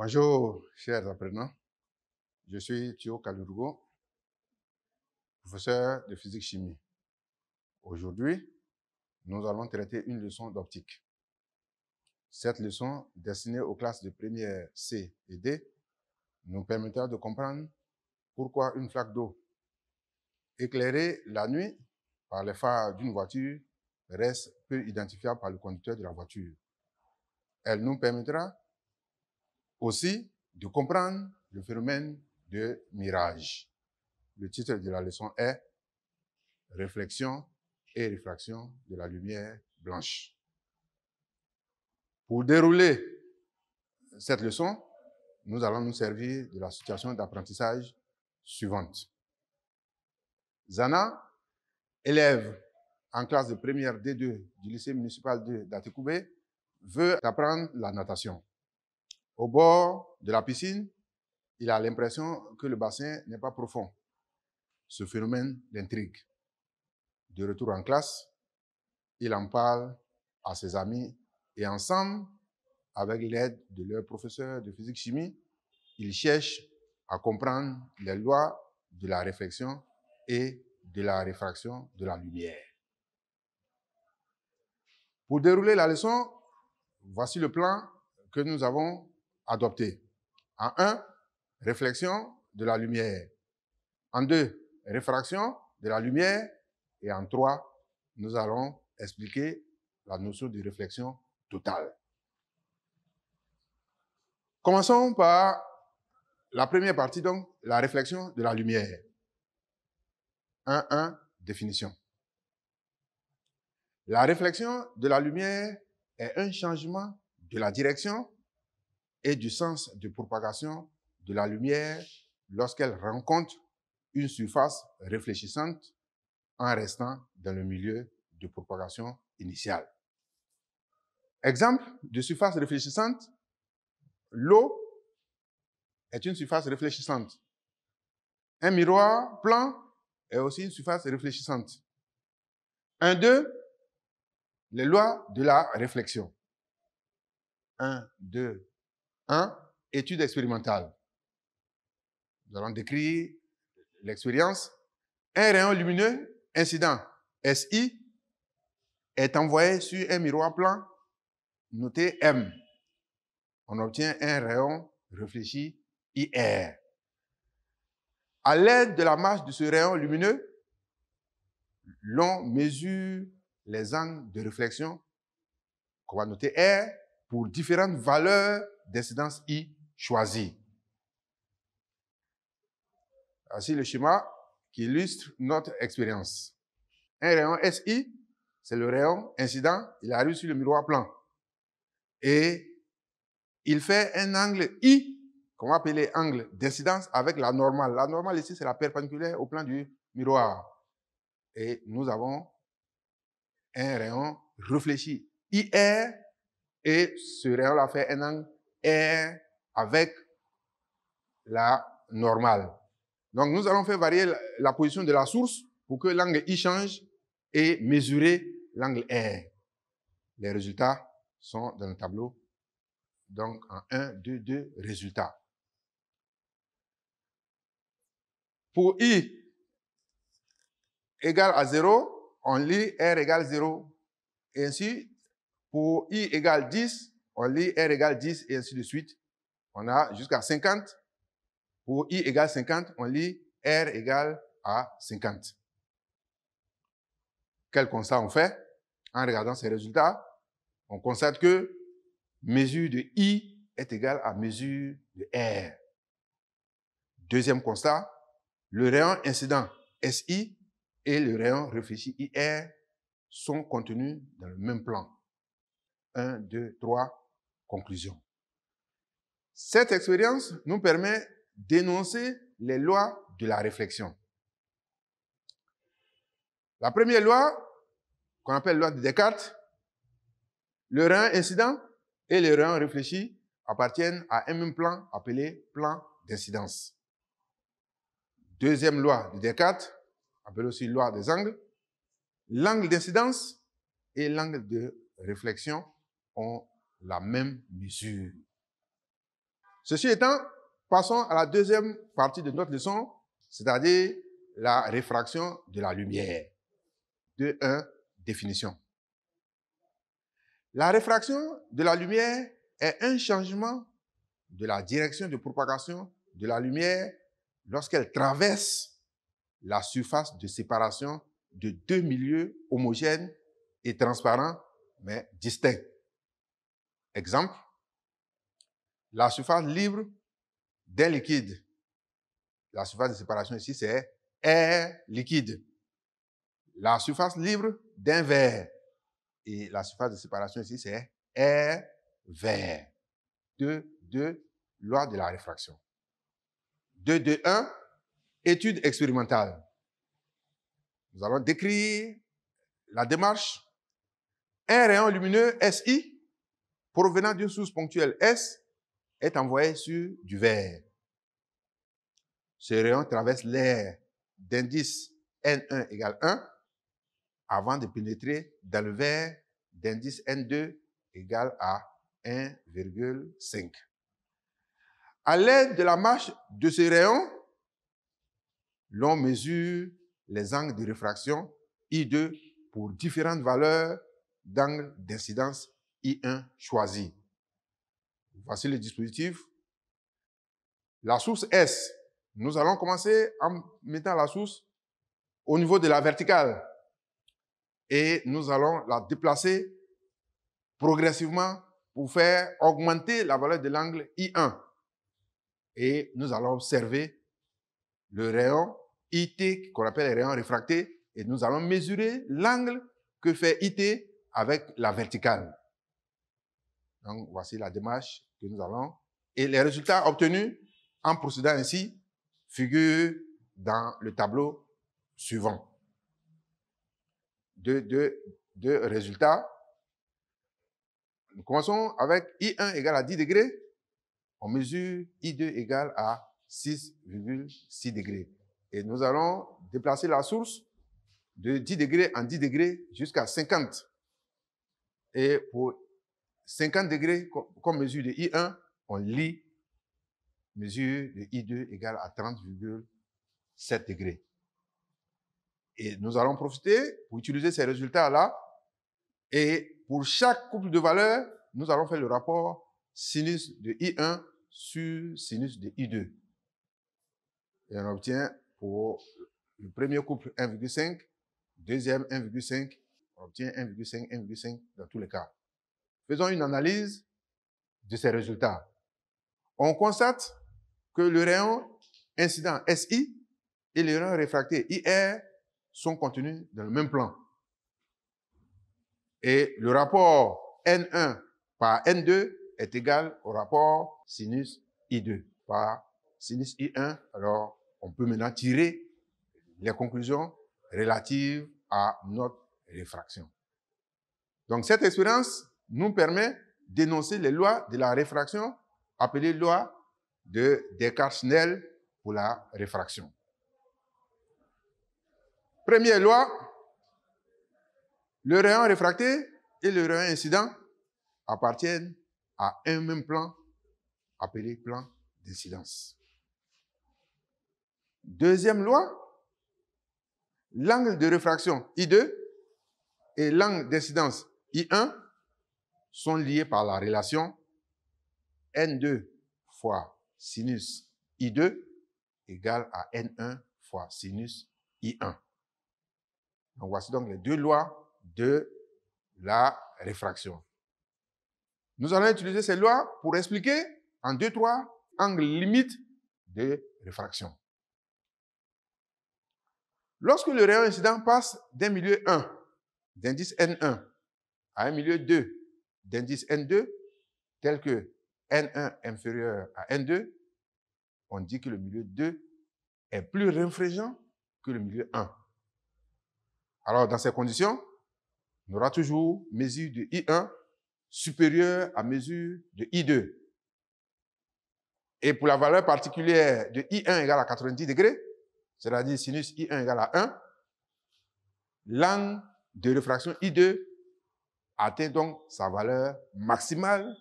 Bonjour, chers apprenants. Je suis Thio Kalurgo, professeur de physique-chimie. Aujourd'hui, nous allons traiter une leçon d'optique. Cette leçon, destinée aux classes de première C et D, nous permettra de comprendre pourquoi une flaque d'eau éclairée la nuit par les phares d'une voiture reste peu identifiable par le conducteur de la voiture. Elle nous permettra aussi de comprendre le phénomène de mirage. Le titre de la leçon est « Réflexion et réfraction de la lumière blanche ». Pour dérouler cette leçon, nous allons nous servir de la situation d'apprentissage suivante. Zana, élève en classe de première D2 du lycée municipal d'Atekoubé, veut apprendre la natation. Au bord de la piscine, il a l'impression que le bassin n'est pas profond. Ce phénomène l'intrigue. De retour en classe, il en parle à ses amis et ensemble, avec l'aide de leur professeur de physique-chimie, ils cherchent à comprendre les lois de la réflexion et de la réfraction de la lumière. Pour dérouler la leçon, voici le plan que nous avons adopté. En 1, réflexion de la lumière. En 2, réfraction de la lumière. Et en 3, nous allons expliquer la notion de réflexion totale. Commençons par la première partie, donc, la réflexion de la lumière. 1.1, définition. La réflexion de la lumière est un changement de la direction et du sens de propagation de la lumière lorsqu'elle rencontre une surface réfléchissante en restant dans le milieu de propagation initiale. Exemple de surface réfléchissante, l'eau est une surface réfléchissante. Un miroir plan est aussi une surface réfléchissante. 1.2, les lois de la réflexion. 1, 2, 1, étude expérimentale. Nous allons décrire l'expérience. Un rayon lumineux incident SI est envoyé sur un miroir plan noté M. On obtient un rayon réfléchi IR. À l'aide de la marche de ce rayon lumineux, l'on mesure les angles de réflexion qu'on va noter R pour différentes valeurs d'incidence I choisies. Voici le schéma qui illustre notre expérience. Un rayon SI, c'est le rayon incident, il arrive sur le miroir plan. Et il fait un angle I, qu'on va appeler angle d'incidence, avec la normale. La normale ici, c'est la perpendiculaire au plan du miroir. Et nous avons un rayon réfléchi IR, et ce rayon-là fait un angle R avec la normale. Donc, nous allons faire varier la position de la source pour que l'angle I change et mesurer l'angle R. Les résultats sont dans le tableau. Donc, en 1, 2, 2, résultats. Pour I égale à 0, on lit R égale 0. Et ainsi, pour I égale 10, on lit R égale 10 et ainsi de suite. On a jusqu'à 50. Pour I égale 50, on lit R égale à 50. Quel constat on fait? En regardant ces résultats, on constate que mesure de I est égale à mesure de R. Deuxième constat, le rayon incident SI et le rayon réfléchi IR sont contenus dans le même plan. 1, 2, 3, conclusion. Cette expérience nous permet d'énoncer les lois de la réflexion. La première loi, qu'on appelle loi de Descartes, le rayon incident et le rayon réfléchi appartiennent à un même plan appelé plan d'incidence. Deuxième loi de Descartes, appelée aussi loi des angles, l'angle d'incidence et l'angle de réflexion ont la même mesure. Ceci étant, passons à la deuxième partie de notre leçon, c'est-à-dire la réfraction de la lumière. 2.1, définition. La réfraction de la lumière est un changement de la direction de propagation de la lumière lorsqu'elle traverse la surface de séparation de deux milieux homogènes et transparents, mais distincts. Exemple, la surface libre d'un liquide. La surface de séparation ici, c'est air liquide. La surface libre d'un verre. Et la surface de séparation ici, c'est air verre. 2, loi de la réfraction. 2.2.1, étude expérimentale. Nous allons décrire la démarche. Un rayon lumineux SI, provenant d'une source ponctuelle S, est envoyé sur du verre. Ce rayon traverse l'air d'indice N1 égale 1 avant de pénétrer dans le verre d'indice N2 égale à 1,5. À l'aide de la marche de ce rayon, l'on mesure les angles de réfraction I2 pour différentes valeurs d'angle d'incidence I1 choisi. Voici le dispositif. La source S, nous allons commencer en mettant la source au niveau de la verticale et nous allons la déplacer progressivement pour faire augmenter la valeur de l'angle I1. Et nous allons observer le rayon IT qu'on appelle le rayon réfracté et nous allons mesurer l'angle que fait IT avec la verticale. Donc, voici la démarche que nous allons. Et les résultats obtenus en procédant ainsi figurent dans le tableau suivant. Deux résultats. Nous commençons avec I1 égale à 10 degrés. On mesure I2 égale à 6,6 degrés. Et nous allons déplacer la source de 10 degrés en 10 degrés jusqu'à 50. Et pour 50 degrés comme mesure de I1, on lit mesure de I2 égale à 30,7 degrés. Et nous allons profiter pour utiliser ces résultats-là. Et pour chaque couple de valeurs, nous allons faire le rapport sinus de I1 sur sinus de I2. Et on obtient pour le premier couple 1,5, deuxième 1,5, on obtient 1,5, 1,5 dans tous les cas. Faisons une analyse de ces résultats. On constate que le rayon incident SI et le rayon réfracté IR sont contenus dans le même plan. Et le rapport N1 par N2 est égal au rapport sinus I2 par sinus I1. Alors, on peut maintenant tirer les conclusions relatives à notre réfraction. Donc, cette expérience nous permet d'énoncer les lois de la réfraction, appelées lois de Descartes-Snell pour la réfraction. Première loi, le rayon réfracté et le rayon incident appartiennent à un même plan appelé plan d'incidence. Deuxième loi, l'angle de réfraction I2 et l'angle d'incidence I1 sont liés par la relation N2 fois sinus I2 égale à N1 fois sinus I1. Donc, voici donc les deux lois de la réfraction. Nous allons utiliser ces lois pour expliquer en 2-3 angles limites de réfraction. Lorsque le rayon incident passe d'un milieu 1, d'indice N1, à un milieu 2, d'indice N2, tel que N1 inférieur à N2, on dit que le milieu 2 est plus réfringent que le milieu 1. Alors, dans ces conditions, on aura toujours mesure de I1 supérieure à mesure de I2. Et pour la valeur particulière de I1 égale à 90 degrés, c'est-à-dire sinus I1 égale à 1, l'angle de réfraction I2 atteint donc sa valeur maximale,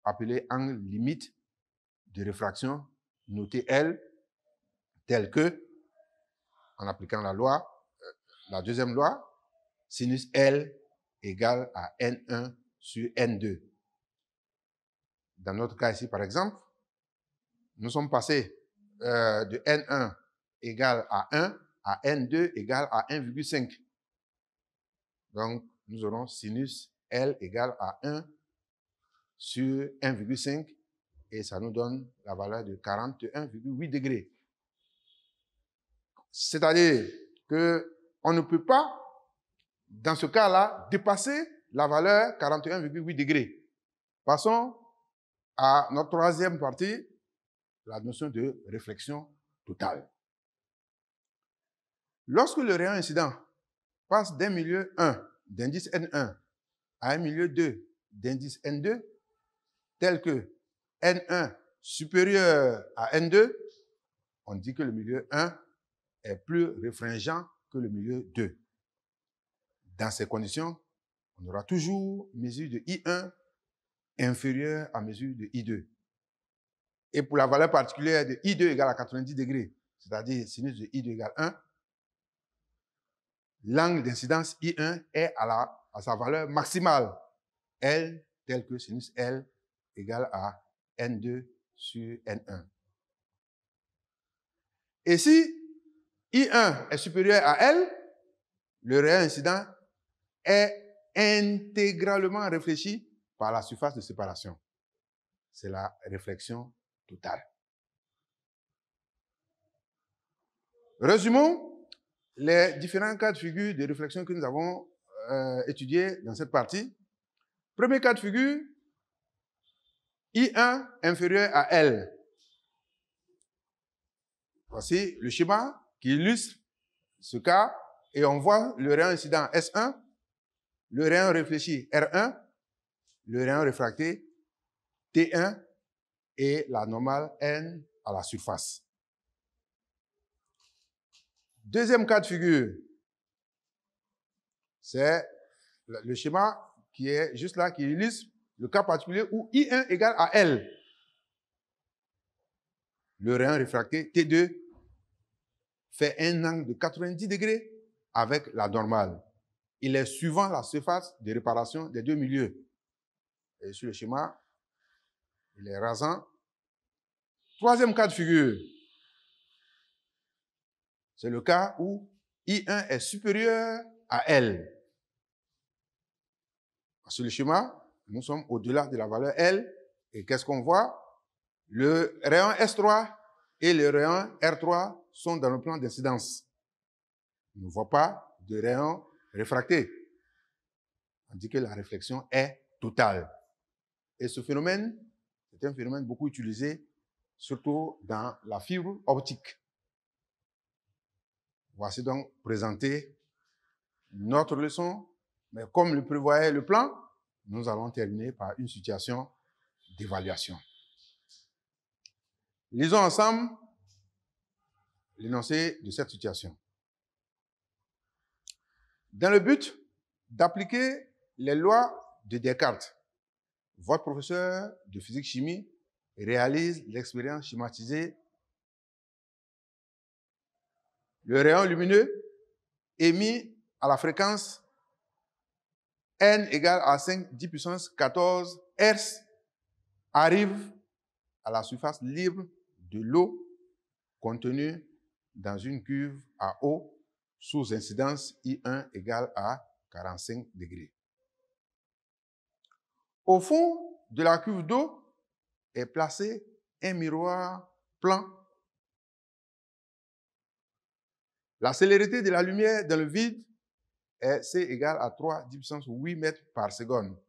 appelée angle limite de réfraction notée L, telle que, en appliquant la loi, la deuxième loi, sinus L égale à N1 sur N2. Dans notre cas ici, par exemple, nous sommes passés de N1 égale à 1 à N2 égale à 1,5. Donc, nous aurons sinus L égale à 1 sur 1,5 et ça nous donne la valeur de 41,8 degrés. C'est-à-dire qu'on ne peut pas, dans ce cas-là, dépasser la valeur 41,8 degrés. Passons à notre troisième partie, la notion de réflexion totale. Lorsque le rayon incident passe d'un milieu 1 d'indice N1 à un milieu 2 d'indice N2, tel que N1 supérieur à N2, on dit que le milieu 1 est plus réfringent que le milieu 2. Dans ces conditions, on aura toujours mesure de I1 inférieure à mesure de I2. Et pour la valeur particulière de I2 égale à 90 degrés, c'est-à-dire sinus de I2 égale 1, l'angle d'incidence I1 est à sa valeur maximale, L, tel que sinus L égale à N2 sur N1. Et si I1 est supérieur à L, le rayon incident est intégralement réfléchi par la surface de séparation. C'est la réflexion totale. Résumons les différents cas de figure de réflexion que nous avons étudiés dans cette partie. Premier cas de figure, I1 inférieur à L. Voici le schéma qui illustre ce cas et on voit le rayon incident S1, le rayon réfléchi R1, le rayon réfracté T1 et la normale N à la surface. Deuxième cas de figure, c'est le schéma qui est juste là, qui illustre le cas particulier où I1 égale à L. Le rayon réfracté T2 fait un angle de 90 degrés avec la normale. Il est suivant la surface de réparation des deux milieux. Et sur le schéma, il est rasant. Troisième cas de figure, c'est le cas où I1 est supérieur à L. Sur le schéma, nous sommes au-delà de la valeur L. Et qu'est-ce qu'on voit? Le rayon S3 et le rayon R3 sont dans le plan d'incidence. On ne voit pas de rayon réfracté. On dit que la réflexion est totale. Et ce phénomène, c'est un phénomène beaucoup utilisé, surtout dans la fibre optique. Voici donc présenté notre leçon, mais comme le prévoyait le plan, nous allons terminer par une situation d'évaluation. Lisons ensemble l'énoncé de cette situation. Dans le but d'appliquer les lois de Descartes, votre professeur de physique-chimie réalise l'expérience schématisée. Le rayon lumineux émis à la fréquence n égale à 5, 10 puissance 14 Hz arrive à la surface libre de l'eau contenue dans une cuve à eau sous incidence I1 égale à 45 degrés. Au fond de la cuve d'eau est placé un miroir plan. La célérité de la lumière dans le vide est C égale à 3, 10 puissance 8 mètres par seconde.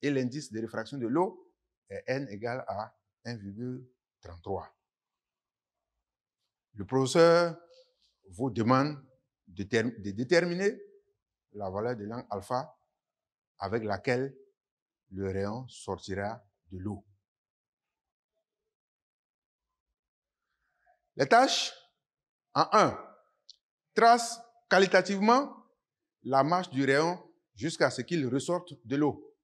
Et l'indice de réfraction de l'eau est N égale à 1,33. Le professeur vous demande de déterminer la valeur de l'angle alpha avec laquelle le rayon sortira de l'eau. Les tâches en 1. Trace qualitativement la marche du rayon jusqu'à ce qu'il ressorte de l'eau.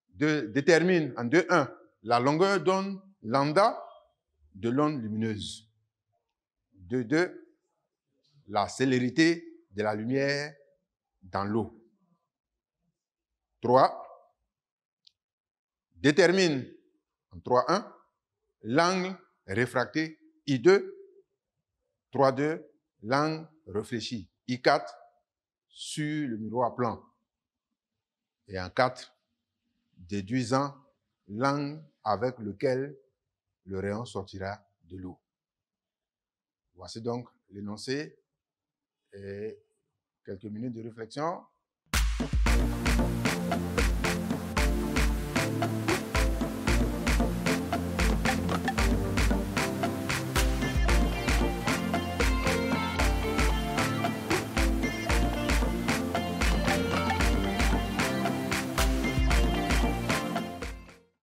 Détermine en 2.1 la longueur d'onde lambda de l'onde lumineuse. 2, la célérité de la lumière dans l'eau. 3, détermine en 3.1 l'angle réfracté I2. 3.2, l'angle réfléchi I4 sur le miroir plan. Et en 4, déduisant l'angle avec lequel le rayon sortira de l'eau. Voici donc l'énoncé et quelques minutes de réflexion.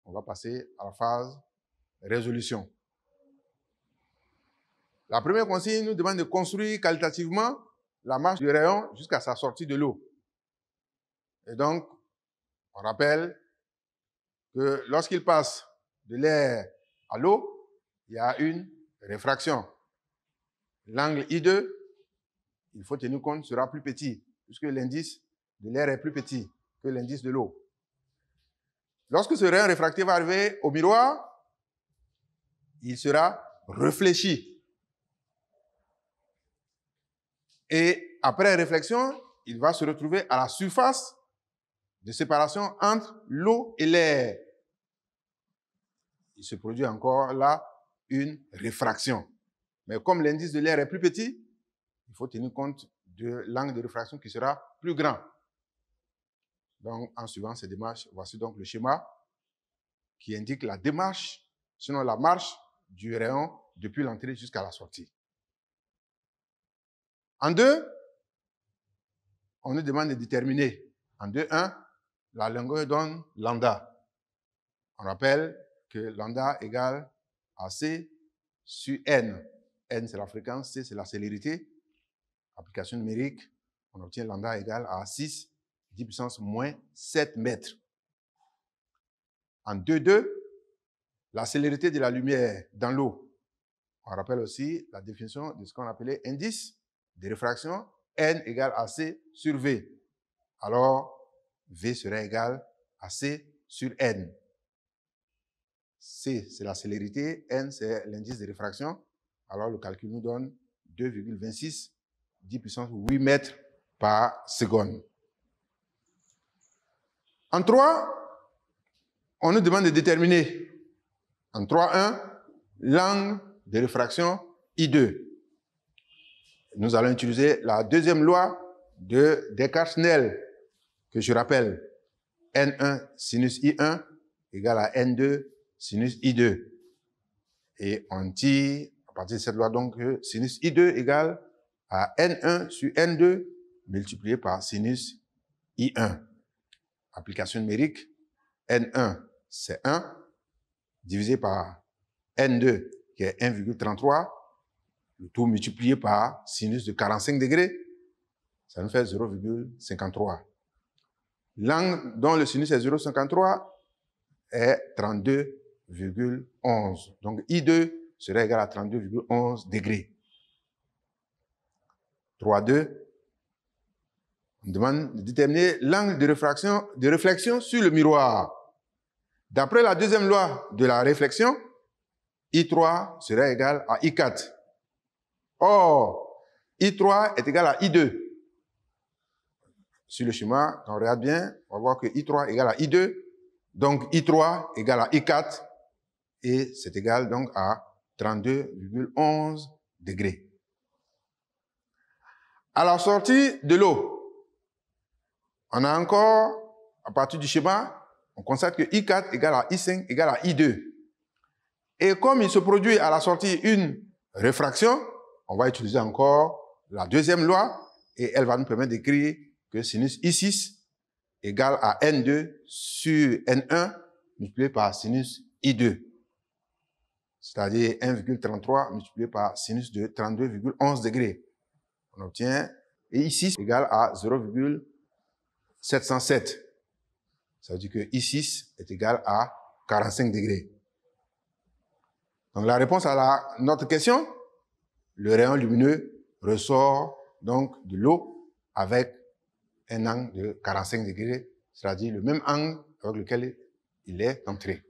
On va passer à la phase résolution. La première consigne nous demande de construire qualitativement la marche du rayon jusqu'à sa sortie de l'eau. Et donc, on rappelle que lorsqu'il passe de l'air à l'eau, il y a une réfraction. L'angle I2, il faut tenir compte, sera plus petit, puisque l'indice de l'air est plus petit que l'indice de l'eau. Lorsque ce rayon réfracté va arriver au miroir, il sera réfléchi. Et après réflexion, il va se retrouver à la surface de séparation entre l'eau et l'air. Il se produit encore là une réfraction. Mais comme l'indice de l'air est plus petit, il faut tenir compte de l'angle de réfraction qui sera plus grand. Donc, en suivant ces démarches, voici donc le schéma qui indique la démarche, sinon la marche du rayon depuis l'entrée jusqu'à la sortie. En 2, on nous demande de déterminer, en 2.1, la longueur d'onde lambda. On rappelle que lambda égale à C sur N. N, c'est la fréquence, C, c'est la célérité. Application numérique, on obtient lambda égale à 6, 10 puissance moins 7 mètres. En 2.2, la célérité de la lumière dans l'eau. On rappelle aussi la définition de ce qu'on appelait indice de réfraction, N égale à C sur V. Alors, V serait égal à C sur N. C, c'est la célérité, N, c'est l'indice de réfraction. Alors, le calcul nous donne 2,26, 10 puissance 8 mètres par seconde. En 3, on nous demande de déterminer, en 3.1, l'angle de réfraction I2. Nous allons utiliser la deuxième loi de Descartes-Snell, que je rappelle, N1 sinus I1 égale à N2 sinus I2. Et on tire, à partir de cette loi, donc, que sinus I2 égale à N1 sur N2 multiplié par sinus I1. Application numérique, N1, c'est 1, divisé par N2, qui est 1,33, le tout multiplié par sinus de 45 degrés, ça nous fait 0,53. L'angle dont le sinus est 0,53 est 32,11. Donc, I2 serait égal à 32,11 degrés. 3.2, on demande de déterminer l'angle de réflexion sur le miroir. D'après la deuxième loi de la réflexion, I3 serait égal à I4. Or, I3 est égal à I2. Sur le schéma, quand on regarde bien, on va voir que I3 égale à I2. Donc, I3 égale à I4. Et c'est égal donc à 32,11 degrés. À la sortie de l'eau, on a encore, à partir du schéma, on constate que I4 égale à I5 égale à I2. Et comme il se produit à la sortie une réfraction, on va utiliser encore la deuxième loi et elle va nous permettre d'écrire que sinus I6 égale à N2 sur N1 multiplié par sinus I2. C'est-à-dire 1,33 multiplié par sinus de 32,11 degrés. On obtient I6 égale à 0,707. Ça veut dire que I6 est égal à 45 degrés. Donc la réponse à notre question, le rayon lumineux ressort donc de l'eau avec un angle de 45 degrés, c'est-à-dire le même angle avec lequel il est entré.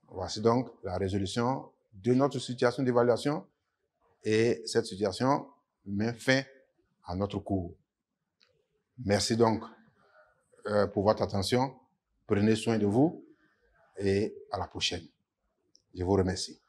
Voici donc la résolution de notre situation d'évaluation et cette situation met fin à notre cours. Merci donc pour votre attention. Prenez soin de vous et à la prochaine. Je vous remercie.